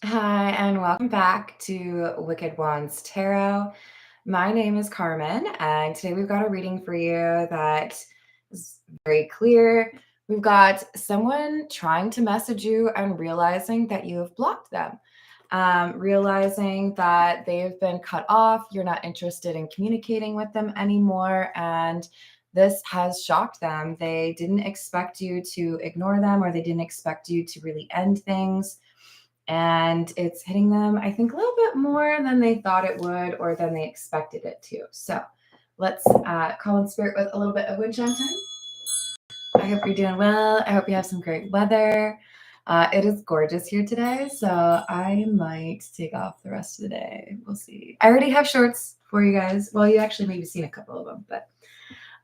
Hi, and welcome back to Wicked Wands Tarot. My name is Carmen, and today we've got a reading for you that is very clear. We've got someone trying to message you and realizing that you have blocked them, realizing that they've been cut off, you're not interested in communicating with them anymore, and this has shocked them. They didn't expect you to ignore them, or they didn't expect you to really end things. And it's hitting them, I think, a little bit more than they thought it would or than they expected it to. So let's call in spirit with a little bit of wind chime time. I hope you're doing well. I hope you have some great weather. It is gorgeous here today, so I might take off the rest of the day. We'll see. I already have shorts for you guys. Well, you actually maybe seen a couple of them, but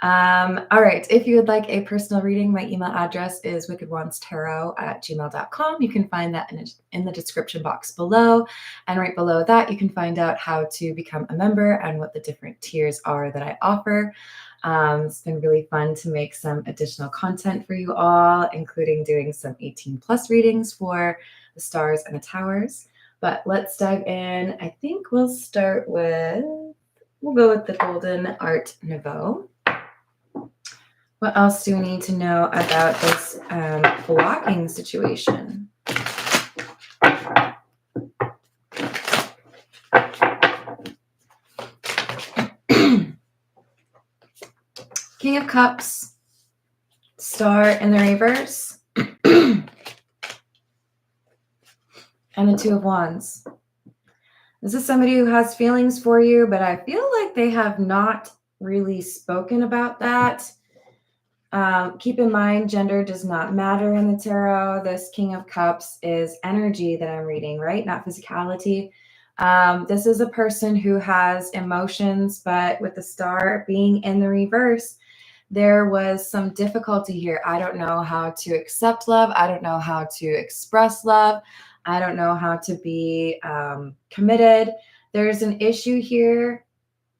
all right. If you would like a personal reading, my email address is wickedwandstarot@gmail.com. You can find that in the description box below. And right below that, you can find out how to become a member and what the different tiers are that I offer. It's been really fun to make some additional content for you all, including doing some 18 plus readings for the stars and the towers. But let's dive in. I think we'll go with the Golden Art Nouveau. What else do we need to know about this blocking situation? King of Cups, Star in the reverse, and the Two of Wands. This is somebody who has feelings for you, but I feel like they have not really spoken about that. Keep in mind, gender does not matter in the tarot. This King of Cups is energy that I'm reading, right? Not physicality. This is a person who has emotions, but with the star being in the reverse, there was some difficulty here. I don't know how to accept love. I don't know how to express love. I don't know how to be committed. There's an issue here.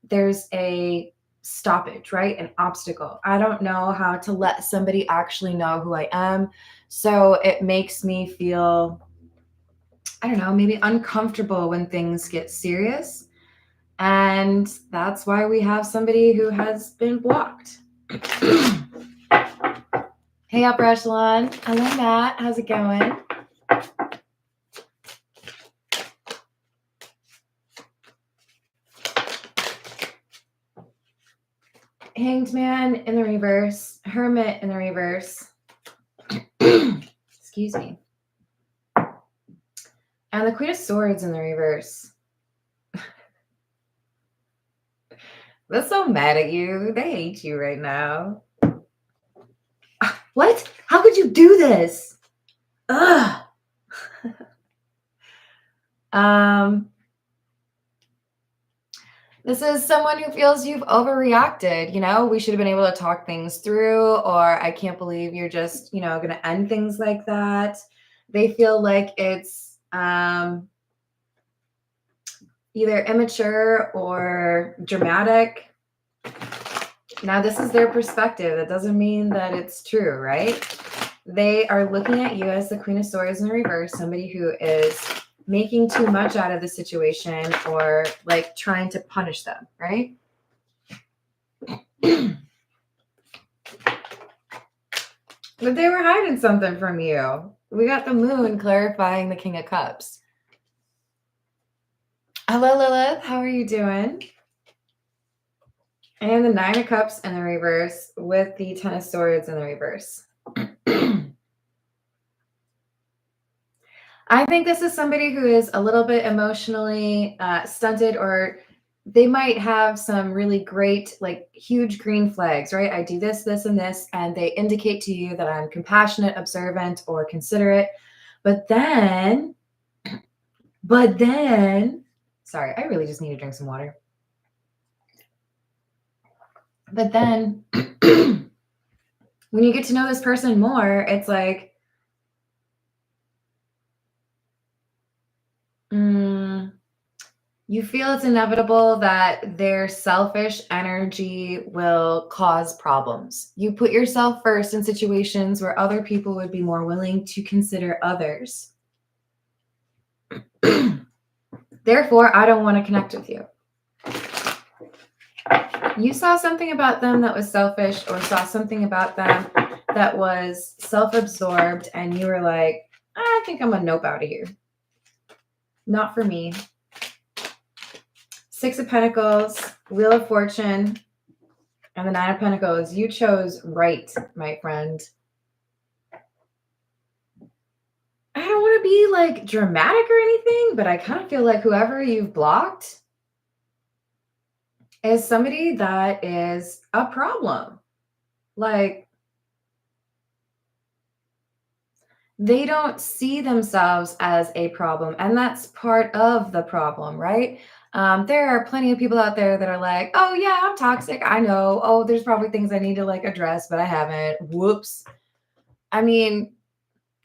There's a stoppage, right? An obstacle. I don't know how to let somebody actually know who I am. So it makes me feel, I don't know, maybe uncomfortable when things get serious. And that's why we have somebody who has been blocked. Hey, Upper Echelon. Hello, Matt. How's it going? Hanged Man in the reverse. Hermit in the reverse. Excuse me. And the Queen of Swords in the reverse. They're so mad at you. They hate you right now. What? How could you do this? Ugh. This is someone who feels you've overreacted. You know, we should have been able to talk things through, or I can't believe you're just, going to end things like that. They feel like it's either immature or dramatic. Now, this is their perspective. That doesn't mean that it's true, right? They are looking at you as the Queen of Swords in the reverse, somebody who is making too much out of the situation or like trying to punish them, right? But they were hiding something from you. We got the Moon clarifying the King of Cups. Hello, Lilith. How are you doing? And the Nine of Cups in the reverse with the Ten of Swords in the reverse. I think this is somebody who is a little bit emotionally stunted, or they might have some really great, like huge green flags, right? I do this, this, and this, and they indicate to you that I'm compassionate, observant, or considerate. But then, sorry, I really just need to drink some water. But then when you get to know this person more, it's like, you feel it's inevitable that their selfish energy will cause problems. You put yourself first in situations where other people would be more willing to consider others. Therefore, I don't want to connect with you. You saw something about them that was selfish, or saw something about them that was self-absorbed, and you were like, I think I'm going to nope out of here. Not for me. Six of Pentacles, Wheel of Fortune, and the Nine of Pentacles. You chose right, my friend. I don't want to be like dramatic or anything, but I kind of feel like whoever you've blocked is somebody that is a problem. Like, they don't see themselves as a problem, and that's part of the problem, right? There are plenty of people out there that are like, oh yeah, I'm toxic. I know. Oh, there's probably things I need to like address, but I haven't. Whoops. I mean,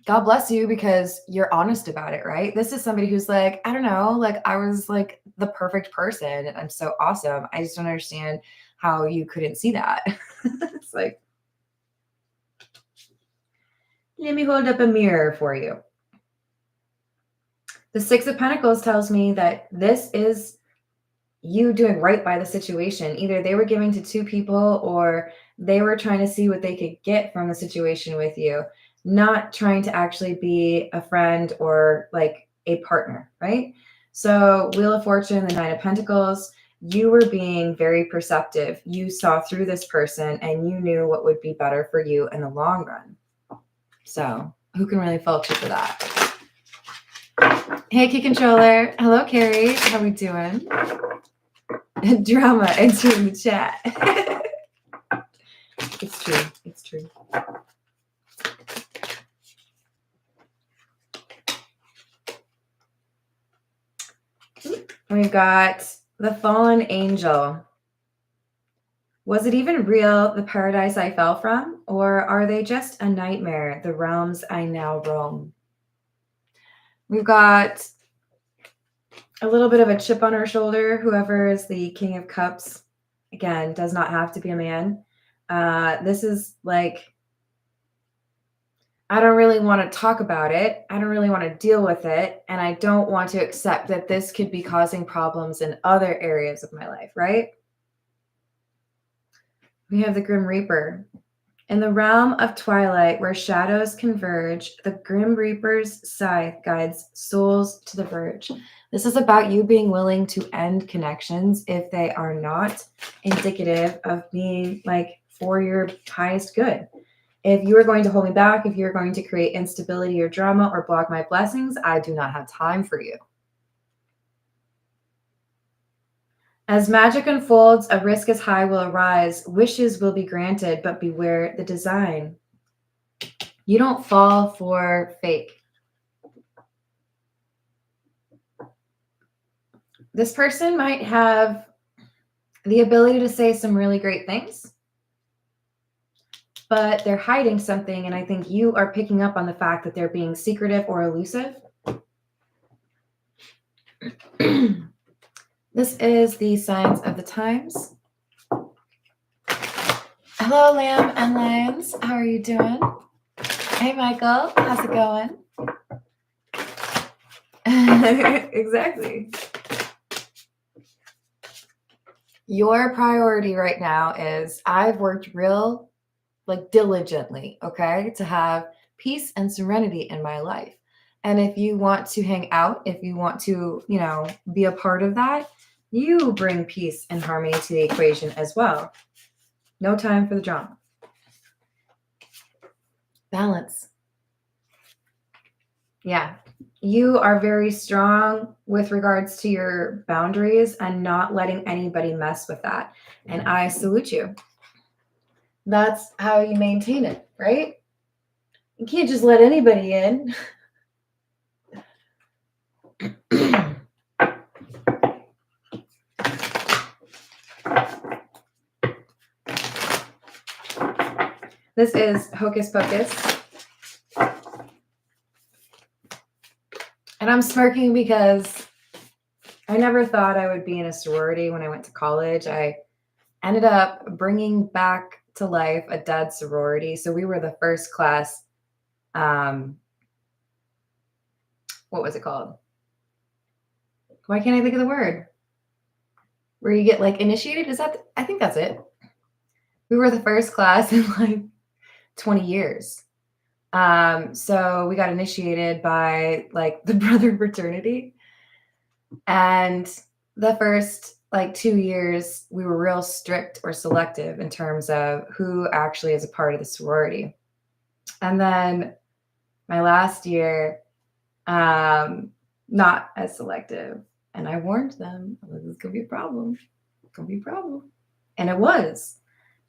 God bless you because you're honest about it, right? This is somebody who's like, I don't know, like I was like the perfect person. I'm so awesome. I just don't understand how you couldn't see that. It's like, let me hold up a mirror for you. The Six of Pentacles tells me that this is you doing right by the situation. Either they were giving to two people, or they were trying to see what they could get from the situation with you, not trying to actually be a friend or like a partner, right? So Wheel of Fortune, the Nine of Pentacles, you were being very perceptive. You saw through this person and you knew what would be better for you in the long run. So who can really fault you for that? Hey, Key Controller. Hello, Carrie. How we doing? Drama entering the chat. It's true. It's true. We've got the fallen angel. Was it even real, the paradise I fell from? Or are they just a nightmare, the realms I now roam? We've got a little bit of a chip on her shoulder. Whoever is the King of Cups, again, does not have to be a man. This is like, I don't really want to talk about it. I don't really want to deal with it. And I don't want to accept that this could be causing problems in other areas of my life, right? We have the Grim Reaper. In the realm of twilight where shadows converge, the Grim Reaper's scythe guides souls to the verge. This is about you being willing to end connections if they are not indicative of being like for your highest good. If you are going to hold me back, if you're going to create instability or drama or block my blessings, I do not have time for you. As magic unfolds, a risk as high will arise. Wishes will be granted, but beware the design. You don't fall for fake. This person might have the ability to say some really great things, but they're hiding something, and I think you are picking up on the fact that they're being secretive or elusive. This is the signs of the times. Hello, Lamb and Lions. How are you doing? Hey, Michael. How's it going? Exactly. Your priority right now is I've worked real, like diligently, okay, to have peace and serenity in my life. And if you want to hang out, if you want to, you know, be a part of that, you bring peace and harmony to the equation as well. No time for the drama. Balance. Yeah. You are very strong with regards to your boundaries and not letting anybody mess with that. And I salute you. That's how you maintain it, right? You can't just let anybody in. This is Hocus Pocus. And I'm smirking because I never thought I would be in a sorority when I went to college. I ended up bringing back to life a dead sorority. So we were the first class. What was it called? Why can't I think of the word? Where you get like initiated? Is that, I think that's it. We were the first class in like 20 years. So we got initiated by like the brother fraternity. And the first like 2 years, we were real strict or selective in terms of who actually is a part of the sorority. And then my last year, not as selective. And I warned them, this is going to be a problem. It's going to be a problem. And it was.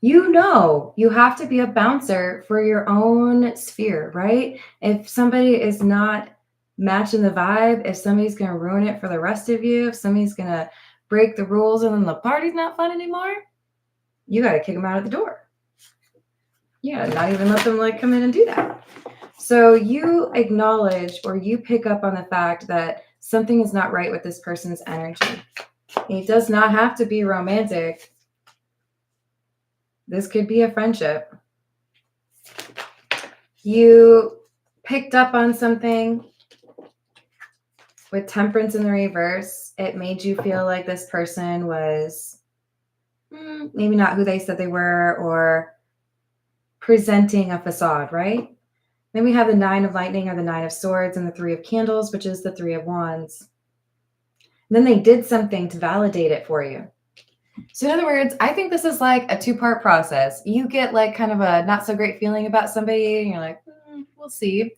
You know, you have to be a bouncer for your own sphere, right? If somebody is not matching the vibe, if somebody's going to ruin it for the rest of you, if somebody's going to break the rules and then the party's not fun anymore, you got to kick them out of the door. Yeah, not even let them like come in and do that. So you acknowledge or you pick up on the fact that something is not right with this person's energy. It does not have to be romantic. This could be a friendship. You picked up on something with Temperance in the reverse. It made you feel like this person was maybe not who they said they were, or presenting a facade, right? Then we have the 9 of Lightning or the 9 of Swords and the 3 of Candles, which is the 3 of Wands. And then they did something to validate it for you. So in other words, I think this is like a 2-part process. You get like kind of a not so great feeling about somebody and you're like, we'll see.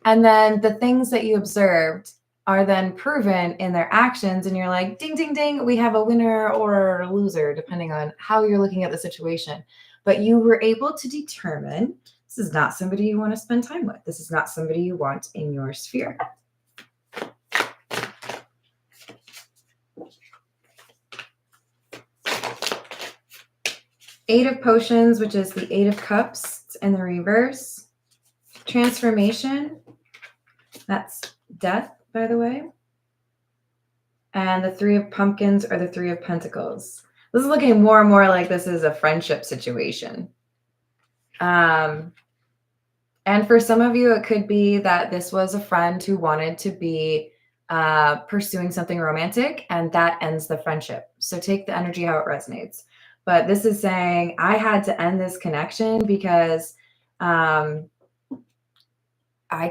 And then the things that you observed are then proven in their actions. And you're like, ding, ding, ding, we have a winner or a loser, depending on how you're looking at the situation. But you were able to determine this is not somebody you want to spend time with. This is not somebody you want in your sphere. Eight of Potions, which is the 8 of Cups in the reverse. Transformation. That's death, by the way. And the 3 of Pumpkins or the 3 of Pentacles. This is looking more and more like this is a friendship situation. And for some of you, it could be that this was a friend who wanted to be pursuing something romantic, and that ends the friendship. So take the energy how it resonates. But this is saying, I had to end this connection because I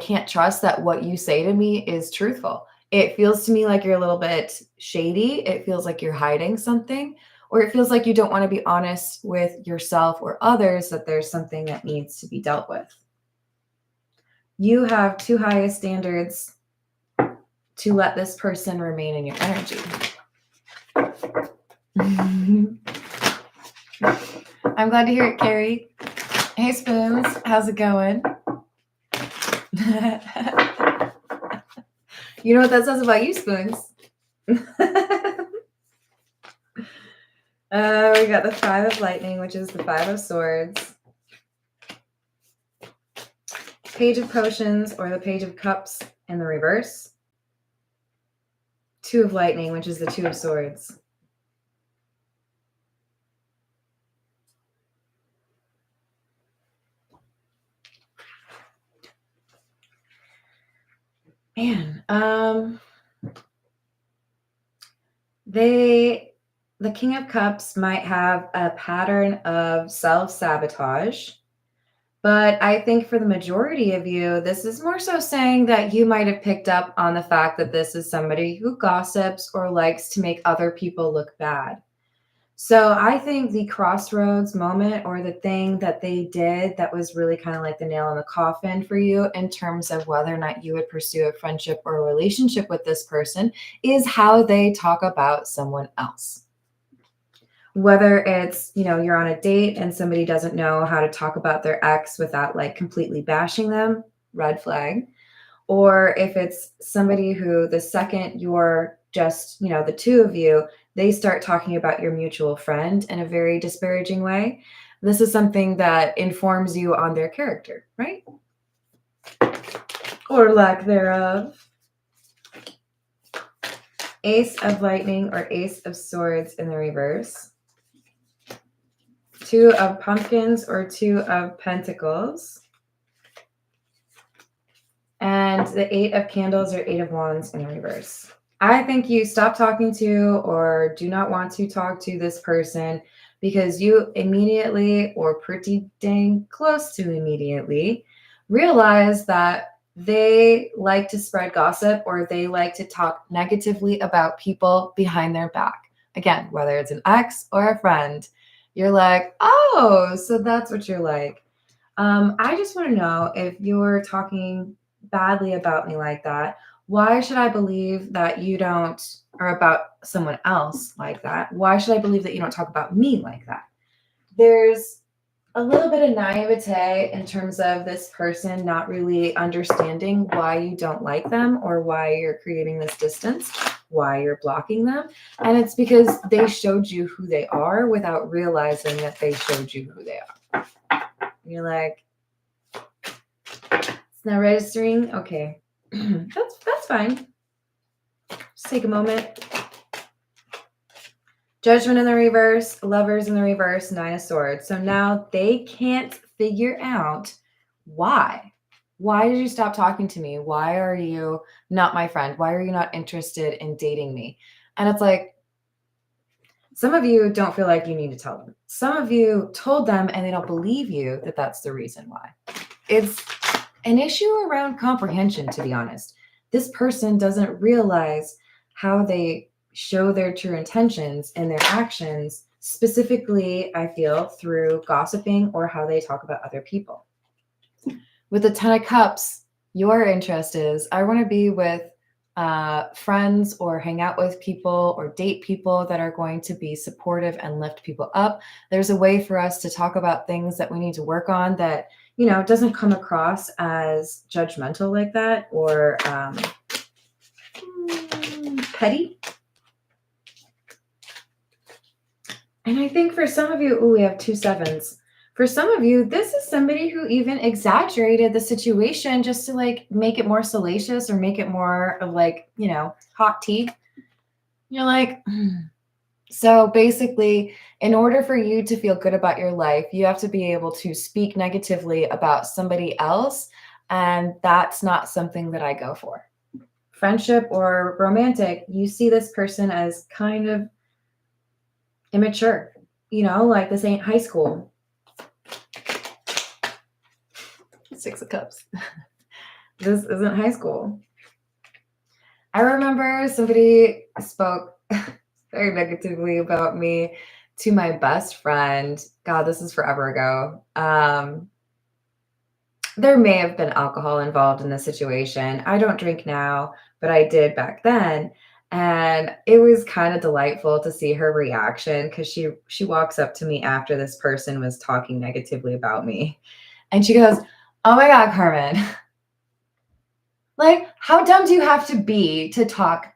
can't trust that what you say to me is truthful. It feels to me like you're a little bit shady. It feels like you're hiding something, or it feels like you don't want to be honest with yourself or others that there's something that needs to be dealt with. You have too high a standards to let this person remain in your energy. I'm glad to hear it, Carrie. Hey, Spoons. How's it going? You know what that says about you, Spoons? We got the 5 of Lightning, which is the 5 of Swords. Page of Potions or the Page of Cups in the reverse. 2 of Lightning, which is the 2 of Swords. Man, the King of Cups might have a pattern of self-sabotage, but I think for the majority of you, this is more so saying that you might have picked up on the fact that this is somebody who gossips or likes to make other people look bad. So I think the crossroads moment, or the thing that they did that was really kind of like the nail in the coffin for you in terms of whether or not you would pursue a friendship or a relationship with this person, is how they talk about someone else. Whether it's, you're on a date and somebody doesn't know how to talk about their ex without like completely bashing them, red flag. Or if it's somebody who the second you're just, the 2 of you, they start talking about your mutual friend in a very disparaging way. This is something that informs you on their character, right? Or lack thereof. Ace of Lightning or Ace of Swords in the reverse. 2 of Pumpkins or 2 of Pentacles. And the 8 of Candles or 8 of Wands in the reverse. I think you stop talking to or do not want to talk to this person because you immediately, or pretty dang close to immediately, realize that they like to spread gossip or they like to talk negatively about people behind their back. Again, whether it's an ex or a friend, you're like, oh, so that's what you're like. I just want to know, if you're talking badly about me like that, why should I believe that you don't, or about someone else like that? Why should I believe that you don't talk about me like that? There's a little bit of naivete in terms of this person not really understanding why you don't like them or why you're creating this distance, why you're blocking them. And it's because they showed you who they are without realizing that they showed you who they are. You're like, it's not registering. Okay. that's fine. Just take a moment. Judgment in the reverse, Lovers in the reverse, Nine of Swords. So now they can't figure out why. Why did you stop talking to me? Why are you not my friend? Why are you not interested in dating me? And it's like, some of you don't feel like you need to tell them. Some of you told them and they don't believe you that that's the reason why. It's an issue around comprehension, to be honest. This person doesn't realize how they show their true intentions in their actions, specifically, I feel, through gossiping or how they talk about other people. With the Ten of Cups, your interest is, I want to be with friends or hang out with people or date people that are going to be supportive and lift people up. There's a way for us to talk about things that we need to work on that, doesn't come across as judgmental like that or petty. And I think for some of you, we have 2 sevens. For some of you, this is somebody who even exaggerated the situation just to like make it more salacious or make it more of like, hot tea. You're like, So basically, in order for you to feel good about your life, you have to be able to speak negatively about somebody else. And that's not something that I go for. Friendship or romantic, you see this person as kind of immature. Like this ain't high school. 6 of Cups. This isn't high school. I remember somebody spoke very negatively about me to my best friend. God, this is forever ago. There may have been alcohol involved in the situation. I don't drink now, but I did back then. And it was kind of delightful to see her reaction because she walks up to me after this person was talking negatively about me. And she goes, "Oh my God, Carmen, like, how dumb do you have to be to talk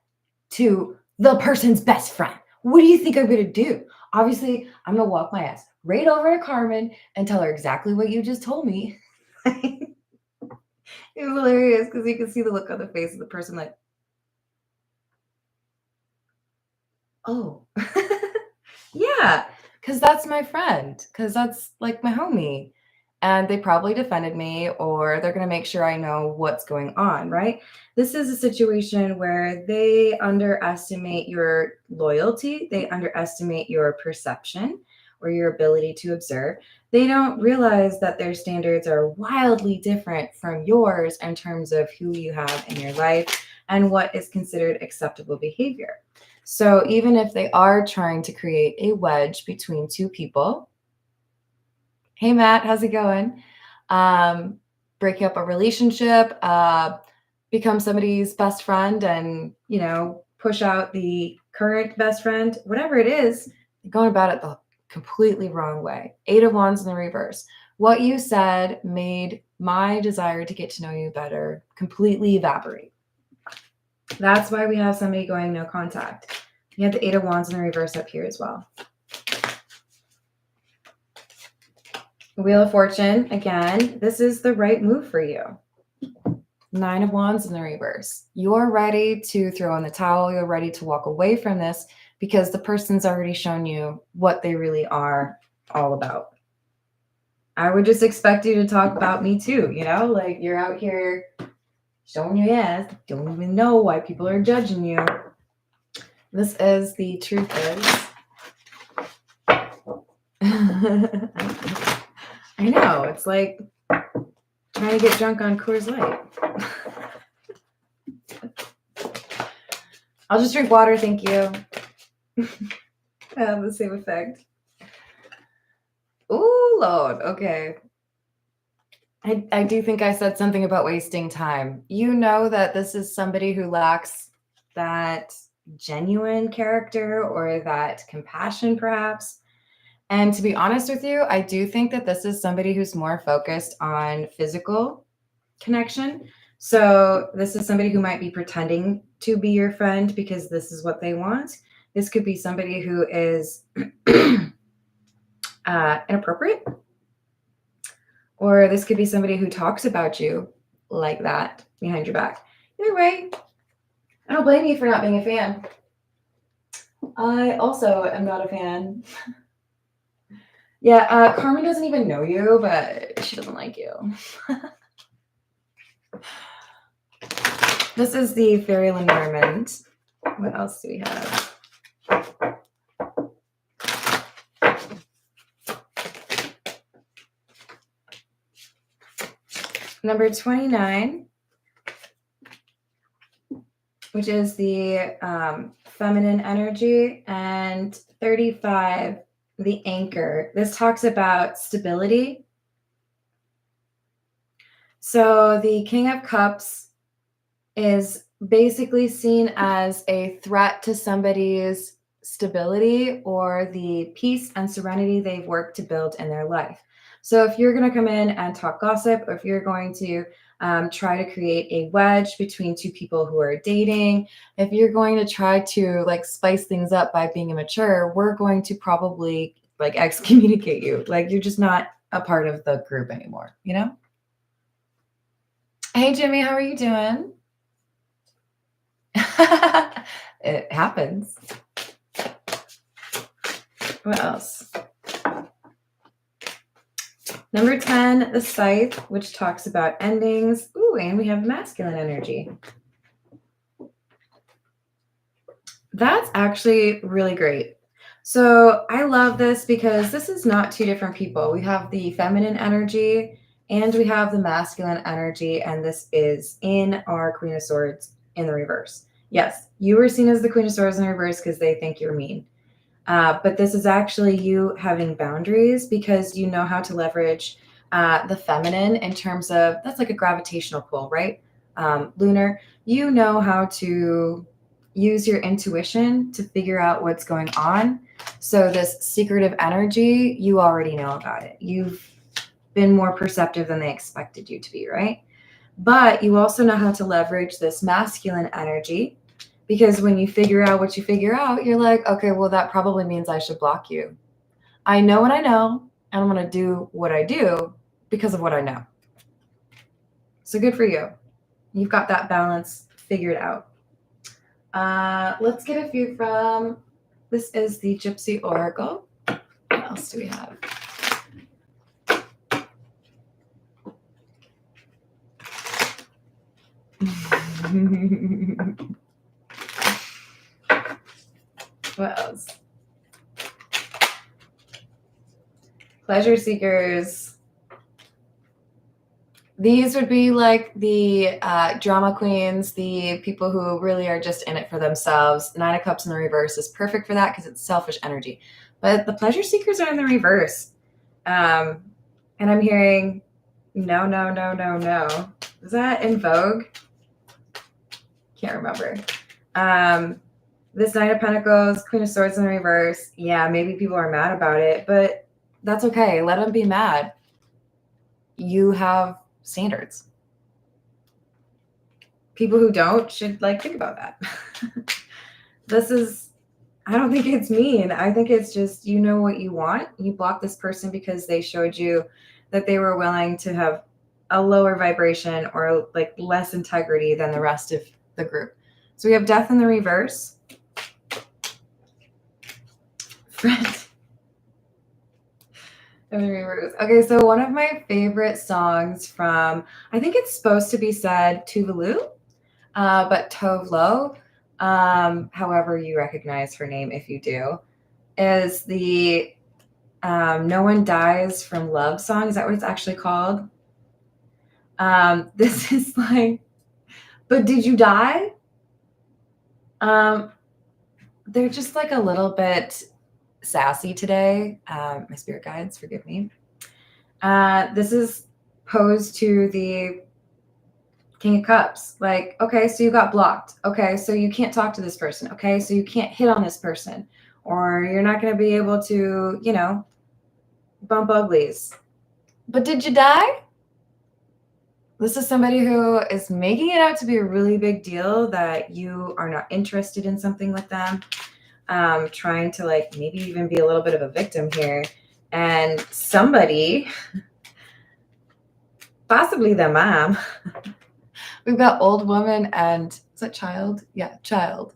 to the person's best friend? What do you think I'm going to do? Obviously, I'm going to walk my ass right over to Carmen and tell her exactly what you just told me." It was hilarious because you can see the look on the face of the person like, oh, yeah, because that's my friend, because that's like my homie. And they probably defended me, or they're going to make sure I know what's going on, right? This is a situation where they underestimate your loyalty, they underestimate your perception or your ability to observe. They don't realize that their standards are wildly different from yours in terms of who you have in your life and what is considered acceptable behavior. So even if they are trying to create a wedge between two people, hey Matt, how's it going? Breaking up a relationship, become somebody's best friend and, push out the current best friend, whatever it is, you're going about it the completely wrong way. 8 of Wands in the reverse. What you said made my desire to get to know you better completely evaporate. That's why we have somebody going no contact. You have the 8 of Wands in the reverse up here as well. Wheel of Fortune, again, this is the right move for you. 9 of Wands in the reverse. You're ready to throw in the towel. You're ready to walk away from this because the person's already shown you what they really are all about. I would just expect you to talk about me too, like you're out here showing your ass, don't even know why people are judging you. This is the truth is. I know, it's like trying to get drunk on Coors Light. I'll just drink water, thank you. I have the same effect. Oh, Lord, okay. I do think I said something about wasting time. You know that this is somebody who lacks that genuine character or that compassion, perhaps. And to be honest with you, I do think that this is somebody who's more focused on physical connection. So this is somebody who might be pretending to be your friend because this is what they want. This could be somebody who is inappropriate, or this could be somebody who talks about you like that behind your back. Either way, I don't blame you for not being a fan. I also am not a fan. Yeah, Carmen doesn't even know you, but she doesn't like you. This is the Fairy Lenormand. What else do we have? Number 29, which is the feminine energy, and 35, the anchor. This talks about stability. So the King of Cups is basically seen as a threat to somebody's stability or the peace and serenity they've worked to build in their life. So if you're going to come in and talk gossip, or if you're going to try to create a wedge between two people who are dating, if you're going to try to like spice things up by being immature, we're going to probably like excommunicate you. Like you're just not a part of the group anymore, you know? Hey, Jimmy, how are you doing? It happens. What else? Number 10, the Scythe, which talks about endings. Ooh, and we have masculine energy. That's actually really great. So I love this because this is not two different people. We have the feminine energy and we have the masculine energy, and this is in our Queen of Swords in the reverse. Yes, you were seen as the Queen of Swords in reverse because they think you're mean. But this is actually you having boundaries because you know how to leverage the feminine in terms of, that's like a gravitational pull, right? Lunar, you know how to use your intuition to figure out what's going on. So this secretive energy, you already know about it. You've been more perceptive than they expected you to be, right? But you also know how to leverage this masculine energy, because when you figure out what you figure out, you're like, okay, well, that probably means I should block you. I know what I know, and I'm going to do what I do because of what I know. So good for you. You've got that balance figured out. Let's get a few from, this is the Gypsy Oracle. What else do we have? What else? Pleasure seekers. These would be like the drama queens, the people who really are just in it for themselves. Nine of Cups in the reverse is perfect for that because it's selfish energy. But the pleasure seekers are in the reverse. And I'm hearing, no, no, no, no, no. Is that in Vogue? Can't remember. This Nine of Pentacles, Queen of Swords in the reverse. Yeah, maybe people are mad about it, but that's okay. Let them be mad. You have standards. People who don't should like think about that. This is, I don't think it's mean. I think it's just, you know what you want. You block this person because they showed you that they were willing to have a lower vibration or like less integrity than the rest of the group. So we have Death in the reverse. Friend. In the reverse. Okay, so one of my favorite songs from, I think it's supposed to be said Tuvalu, but Tove Lo. however you recognize her name if you do, is the No One Dies from Love song. Is that what it's actually called? This is like, but did you die? They're just like a little bit sassy today. My spirit guides, forgive me. This is posed to the King of Cups. Like, okay, so you got blocked. Okay, so you can't talk to this person. Okay, so you can't hit on this person. Or you're not going to be able to, bump uglies. But did you die? This is somebody who is making it out to be a really big deal that you are not interested in something with them. Trying to like maybe even be a little bit of a victim here. And somebody, possibly the mom, we've got old woman and is that child? Yeah, child.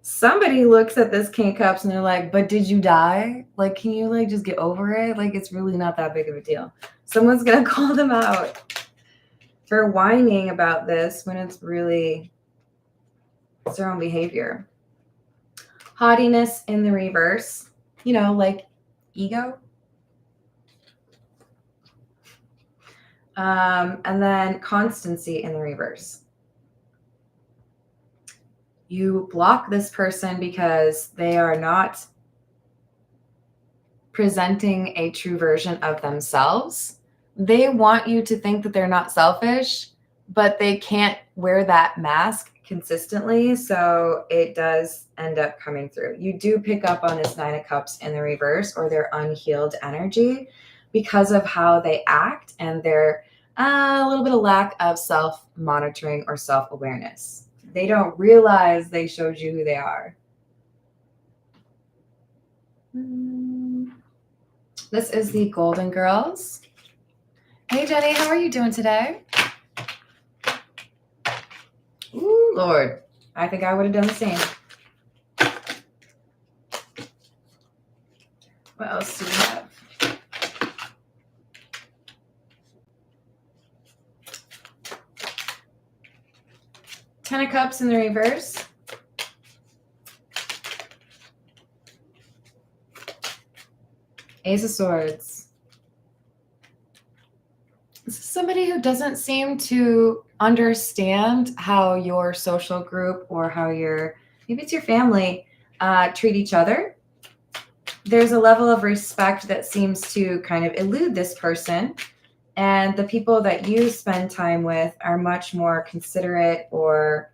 Somebody looks at this King of Cups and they're like, but did you die? Like, can you like just get over it? Like, it's really not that big of a deal. Someone's going to call them out for whining about this when it's really it's their own behavior. Haughtiness in the reverse, like ego. And then constancy in the reverse. You block this person because they are not presenting a true version of themselves. They want you to think that they're not selfish, but they can't wear that mask consistently. So it does end up coming through. You do pick up on this Nine of Cups in the reverse or their unhealed energy because of how they act and their a little bit of lack of self-monitoring or self-awareness. They don't realize they showed you who they are. This is the Golden Girls. Hey, Jenny, how are you doing today? Ooh, Lord. I think I would have done the same. What else do we have? Ten of Cups in the reverse. Ace of Swords. This is somebody who doesn't seem to understand how your social group or how maybe it's your family, treat each other. There's a level of respect that seems to kind of elude this person. And the people that you spend time with are much more considerate or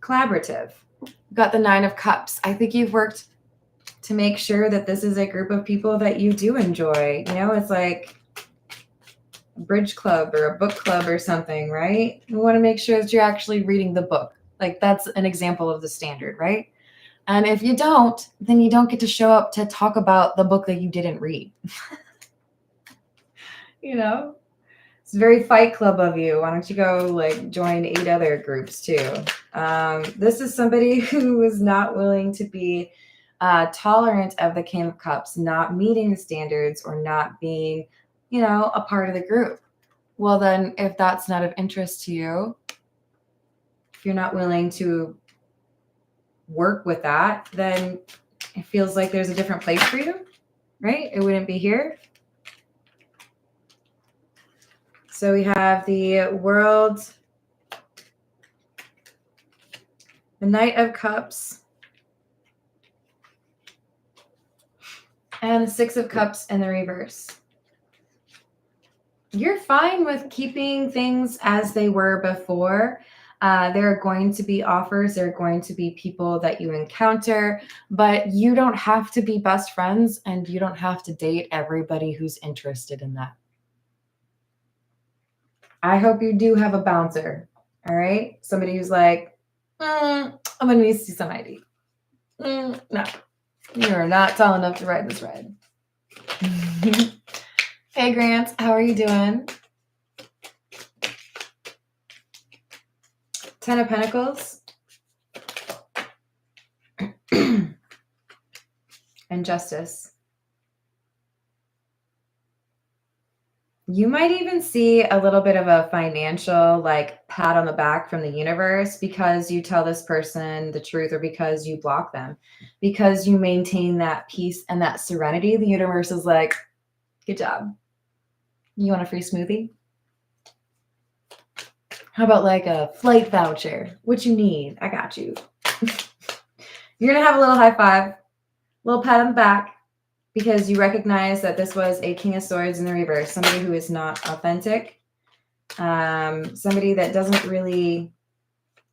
collaborative. You've got the Nine of Cups. I think you've worked to make sure that this is a group of people that you do enjoy. It's like a bridge club or a book club or something, right? You want to make sure that you're actually reading the book. Like that's an example of the standard, right? And if you don't, then you don't get to show up to talk about the book that you didn't read. It's very Fight Club of you. Why don't you go like join 8 other groups too? This is somebody who is not willing to be tolerant of the King of Cups, not meeting the standards or not being, a part of the group. Well, then if that's not of interest to you, if you're not willing to work with that, then it feels like there's a different place for you, right? It wouldn't be here. So we have the World, the Knight of Cups, and the Six of Cups in the reverse. You're fine with keeping things as they were before. There are going to be offers. There are going to be people that you encounter, but you don't have to be best friends and you don't have to date everybody who's interested in that. I hope you do have a bouncer, all right? Somebody who's like, I'm going to need to see some ID. No, you're not tall enough to ride this ride. Hey, Grant, how are you doing? Ten of Pentacles. And Justice. You might even see a little bit of a financial like pat on the back from the universe because you tell this person the truth or because you block them. Because you maintain that peace and that serenity, the universe is like, good job. You want a free smoothie? How about like a flight voucher? What you need? I got you. You're going to have a little high five, little pat on the back because you recognize that this was a King of Swords in the reverse, somebody who is not authentic, somebody that doesn't really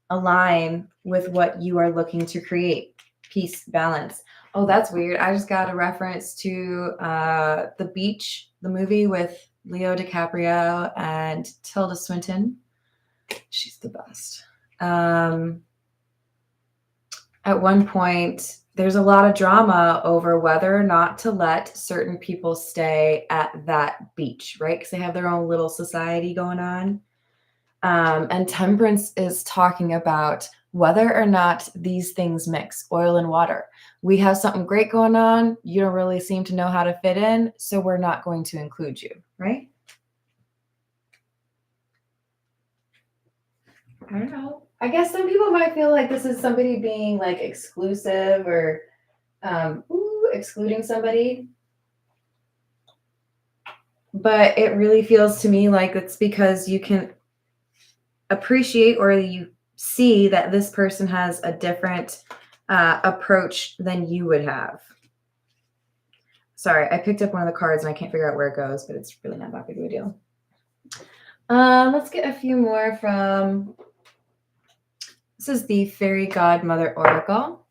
align with what you are looking to create. Peace, balance. Oh, that's weird. I just got a reference to The Beach, the movie with Leo DiCaprio and Tilda Swinton. She's the best. At one point, there's a lot of drama over whether or not to let certain people stay at that beach, right? Because they have their own little society going on. And Temperance is talking about whether or not these things mix, oil and water. We have something great going on. You don't really seem to know how to fit in, so we're not going to include you, right? I don't know. I guess some people might feel like this is somebody being like exclusive or excluding somebody. But it really feels to me like it's because you can appreciate or you see that this person has a different approach than you would have. Sorry, I picked up one of the cards and I can't figure out where it goes, but it's really not that big of a deal. Let's get a few more from... This is the Fairy Godmother Oracle.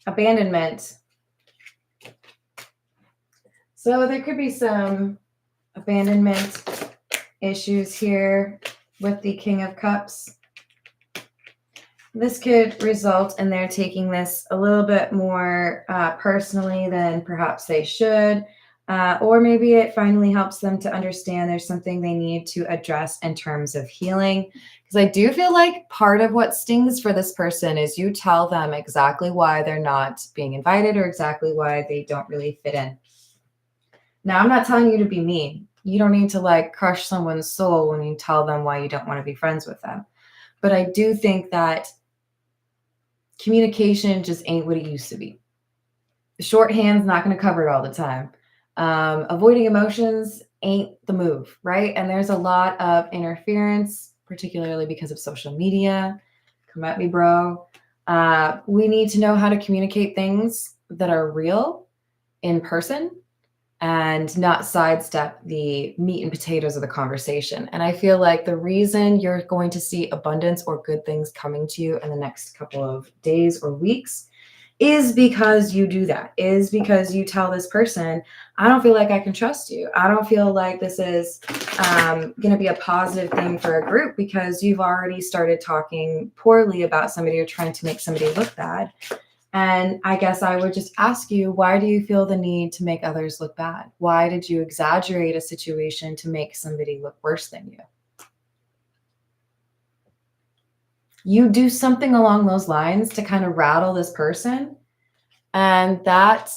Abandonment. So there could be some abandonment issues here with the King of Cups. This could result in their taking this a little bit more personally than perhaps they should. Or maybe it finally helps them to understand there's something they need to address in terms of healing. Because I do feel like part of what stings for this person is you tell them exactly why they're not being invited or exactly why they don't really fit in. Now, I'm not telling you to be mean. You don't need to like crush someone's soul when you tell them why you don't want to be friends with them. But I do think that communication just ain't what it used to be. Shorthand's not going to cover it all the time. Avoiding emotions ain't the move, right? And there's a lot of interference, particularly because of social media. Come at me, bro. We need to know how to communicate things that are real in person and not sidestep the meat and potatoes of the conversation. And I feel like the reason you're going to see abundance or good things coming to you in the next couple of days or weeks is because you do that, is because you tell this person, I don't feel like I can trust you. I don't feel like this is going to be a positive thing for a group because you've already started talking poorly about somebody or trying to make somebody look bad. And I guess I would just ask you, why do you feel the need to make others look bad? Why did you exaggerate a situation to make somebody look worse than you? You do something along those lines to kind of rattle this person, and that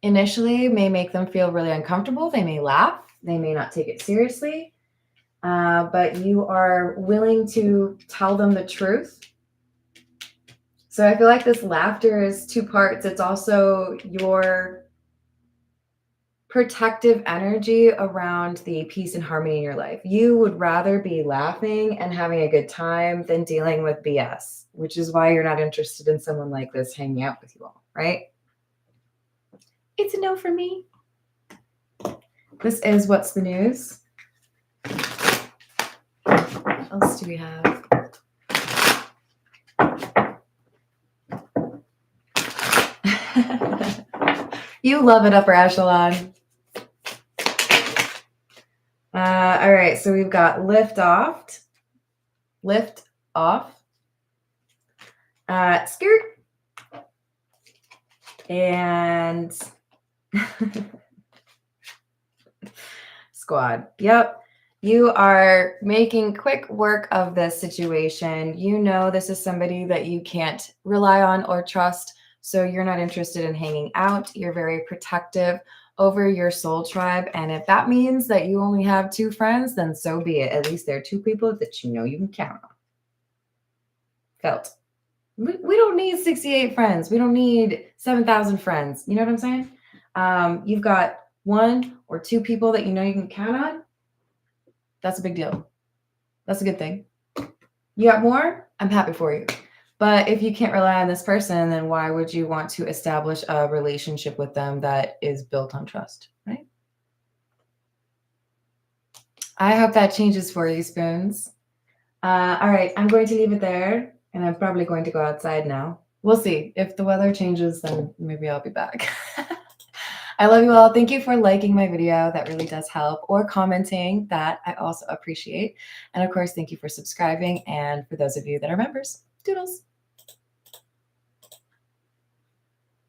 initially may make them feel really uncomfortable. They may laugh. They may not take it seriously, but you are willing to tell them the truth. So I feel like this laughter is two parts. It's also your protective energy around the peace and harmony in your life. You would rather be laughing and having a good time than dealing with BS, which is why you're not interested in someone like this hanging out with you all, right? It's a no for me. This is What's the News. What else do we have? You love it, upper echelon. All right, so we've got lift off, skirt, and squad. Yep. You are making quick work of this situation. You know this is somebody that you can't rely on or trust, so you're not interested in hanging out. You're very protective over your soul tribe, and if that means that you only have 2 friends, then so be it. At least there are 2 people that you know you can count on. Felt. We don't need 68 friends. We don't need 7,000 friends. You know what I'm saying? You've got 1 or 2 people that you know you can count on. That's a big deal. That's a good thing. You got more? I'm happy for you. But if you can't rely on this person, then why would you want to establish a relationship with them that is built on trust, right? I hope that changes for you, Spoons. All right, I'm going to leave it there, and I'm probably going to go outside now. We'll see. If the weather changes, then maybe I'll be back. I love you all. Thank you for liking my video. That really does help. Or commenting. That I also appreciate. And of course, thank you for subscribing. And for those of you that are members, doodles.